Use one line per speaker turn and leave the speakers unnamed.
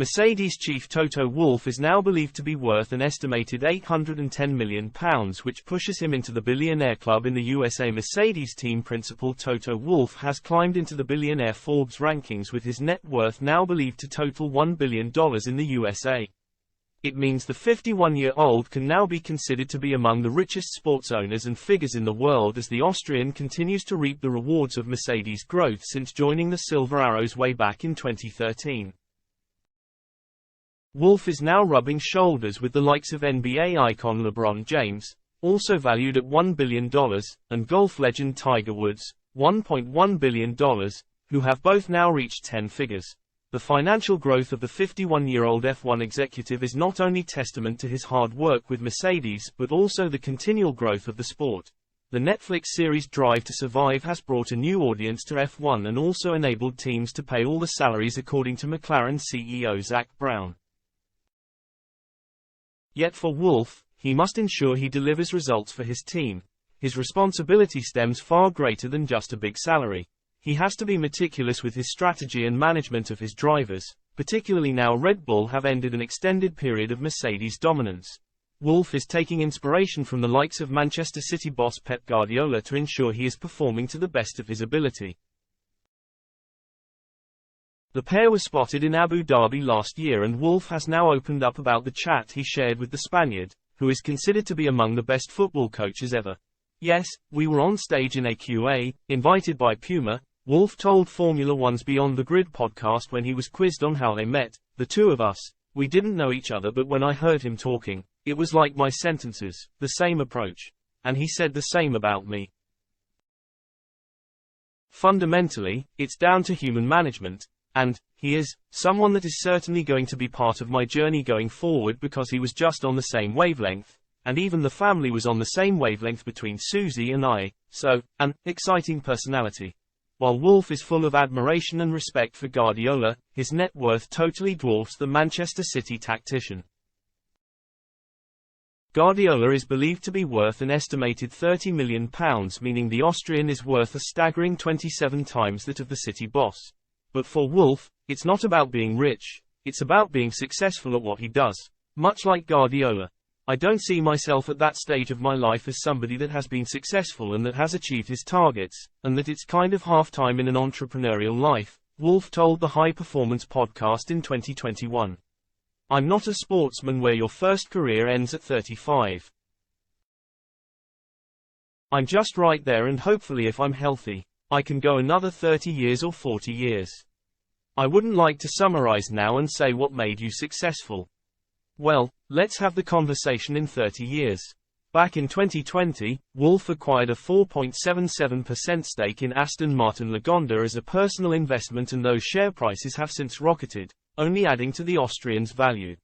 Mercedes chief Toto Wolff is now believed to be worth an estimated £810 million, which pushes him into the billionaire club in the USA. Mercedes team principal Toto Wolff has climbed into the billionaire Forbes rankings, with his net worth now believed to total $1 billion in the USA. It means the 51-year-old can now be considered to be among the richest sports owners and figures in the world, as the Austrian continues to reap the rewards of Mercedes' growth since joining the Silver Arrows way back in 2013. Wolff is now rubbing shoulders with the likes of NBA icon LeBron James, also valued at $1 billion, and golf legend Tiger Woods, $1.1 billion, who have both now reached 10 figures. The financial growth of the 51-year-old F1 executive is not only testament to his hard work with Mercedes but also the continual growth of the sport. The Netflix series Drive to Survive has brought a new audience to F1 and also enabled teams to pay all the salaries, according to McLaren CEO Zak Brown. Yet for Wolff, he must ensure he delivers results for his team. His responsibility stems far greater than just a big salary. He has to be meticulous with his strategy and management of his drivers, particularly now Red Bull have ended an extended period of Mercedes dominance. Wolff is taking inspiration from the likes of Manchester City boss Pep Guardiola to ensure he is performing to the best of his ability. The pair were spotted in Abu Dhabi last year, and Wolff has now opened up about the chat he shared with the Spaniard, who is considered to be among the best football coaches ever. "Yes, we were on stage in AQA, invited by Puma," Wolff told Formula One's Beyond the Grid podcast when he was quizzed on how they met. "The two of us, we didn't know each other, but when I heard him talking, it was like my sentences, the same approach. And he said the same about me. Fundamentally, it's down to human management. And he is someone that is certainly going to be part of my journey going forward, because he was just on the same wavelength, and even the family was on the same wavelength between Susie and I, so, an exciting personality." While Wolff is full of admiration and respect for Guardiola, his net worth totally dwarfs the Manchester City tactician. Guardiola is believed to be worth an estimated £30 million, meaning the Austrian is worth a staggering 27 times that of the City boss. But for Wolff, it's not about being rich, it's about being successful at what he does. Much like Guardiola, I don't see myself at that stage of my life as somebody that has been successful and that has achieved his targets, and that it's kind of half-time in an entrepreneurial life, Wolff told the High Performance podcast in 2021. "I'm not a sportsman where your first career ends at 35. I'm just right there, and hopefully if I'm healthy, I can go another 30 years or 40 years. I wouldn't like to summarize now and say what made you successful. Well, let's have the conversation in 30 years. Back in 2020, Wolff acquired a 4.77% stake in Aston Martin Lagonda as a personal investment, and those share prices have since rocketed, only adding to the Austrian's value.